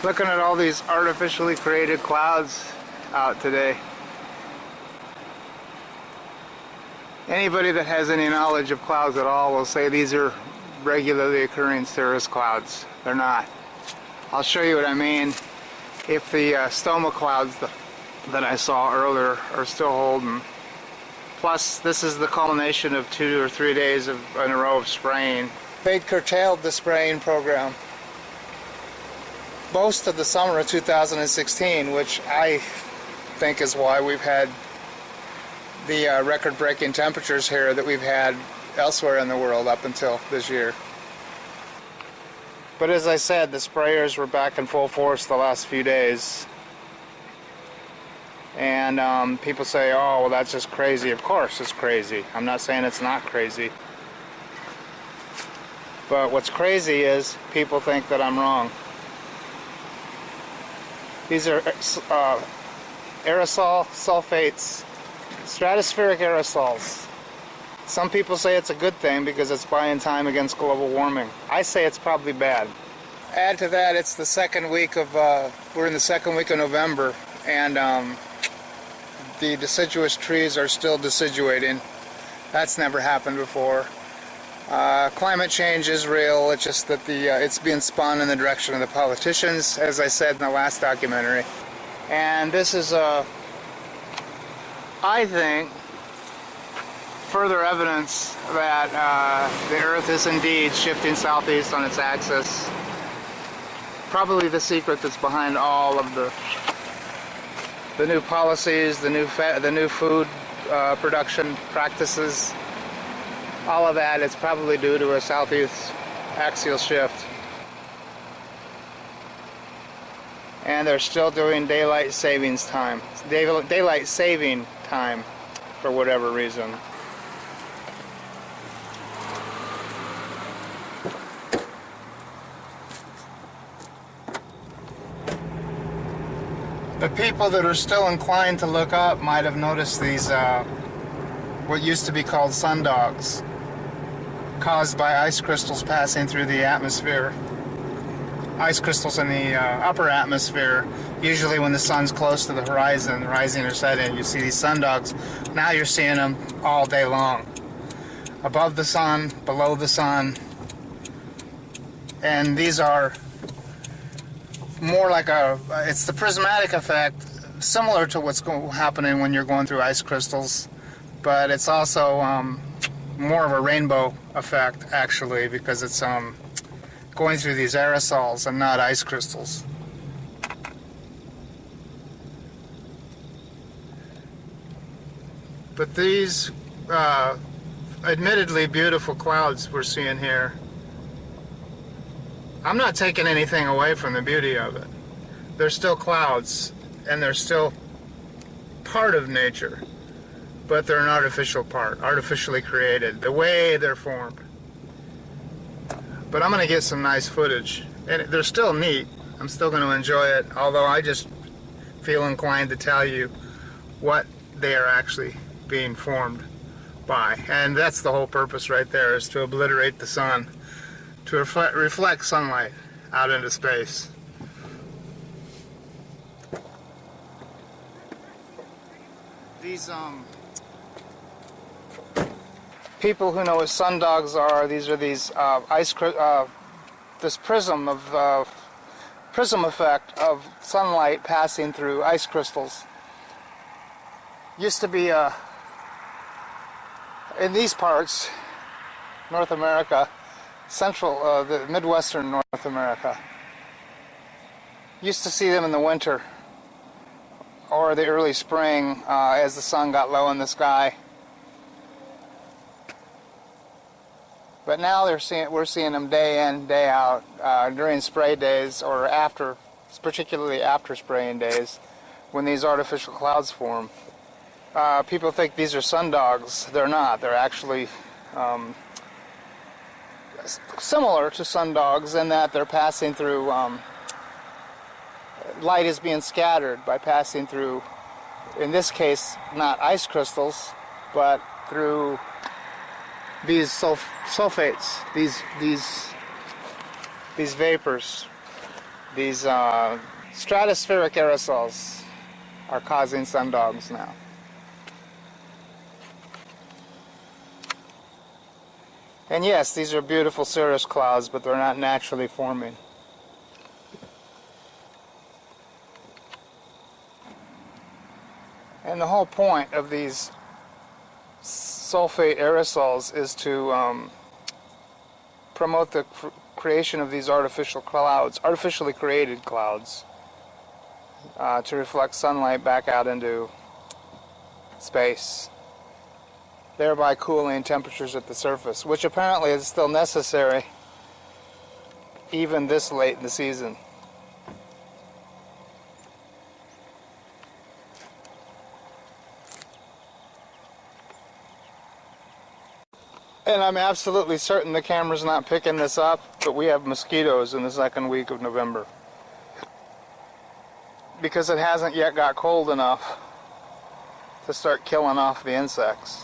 Looking at all these artificially created clouds out today. Anybody that has any knowledge of clouds at all will say these are regularly occurring cirrus clouds. They're not. I'll show you what I mean. If the stoma clouds that I saw earlier are still holding. Plus, this is the culmination of 2 or 3 days in a row of spraying. They'd curtailed the spraying program most of the summer of 2016, which I think is why we've had the record-breaking temperatures here that we've had elsewhere in the world up until this year. But as I said, the sprayers were back in full force the last few days. And people say, oh, well, that's just crazy. Of course it's crazy. I'm not saying it's not crazy. But what's crazy is people think that I'm wrong. These are aerosol sulfates, stratospheric aerosols. Some people say it's a good thing because it's buying time against global warming. I say it's probably bad. Add to that, it's the second week of, we're in the second week of November, and the deciduous trees are still deciduating. That's never happened before. Climate change is real, it's just that it's being spun in the direction of the politicians, as I said in the last documentary. And this is, I think, further evidence that the Earth is indeed shifting southeast on its axis. Probably the secret that's behind all of the new policies, the new food production practices. All of that is probably due to a southeast axial shift. And they're still doing daylight savings time. Daylight saving time for whatever reason. The people that are still inclined to look up might have noticed these what used to be called sundogs, caused by ice crystals passing through the atmosphere. Ice crystals in the upper atmosphere, usually when the sun's close to the horizon, rising or setting, you see these sundogs. Now you're seeing them all day long. Above the sun, below the sun. And these are more like it's the prismatic effect, similar to what's happening when you're going through ice crystals, but it's also more of a rainbow effect, actually, because it's going through these aerosols and not ice crystals. But these admittedly beautiful clouds we're seeing here, I'm not taking anything away from the beauty of it. They're still clouds, and they're still part of nature, but they're an artificial part, artificially created, the way they're formed. But I'm going to get some nice footage, and they're still neat. I'm still going to enjoy it, although I just feel inclined to tell you what they are actually being formed by. And that's the whole purpose right there, is to obliterate the sun, to reflect sunlight out into space. These people who know what sundogs are, these are these this prism effect of sunlight passing through ice crystals. Used to be in these parts, North America, the Midwestern North America. Used to see them in the winter or the early spring as the sun got low in the sky. But now we're seeing them day in, day out during spray days, or particularly after spraying days, when these artificial clouds form. People think these are sundogs. They're not. They're actually similar to sundogs in that they're passing through, light is being scattered by passing through, in this case, not ice crystals, but through these sulfates, these these vapors, these stratospheric aerosols are causing sundogs now. And yes, these are beautiful cirrus clouds, but they're not naturally forming. And the whole point of these sulfate aerosols is to promote the creation of these artificial clouds, artificially created clouds, to reflect sunlight back out into space, thereby cooling temperatures at the surface, which apparently is still necessary even this late in the season. And I'm absolutely certain the camera's not picking this up, but we have mosquitoes in the second week of November, because it hasn't yet got cold enough to start killing off the insects.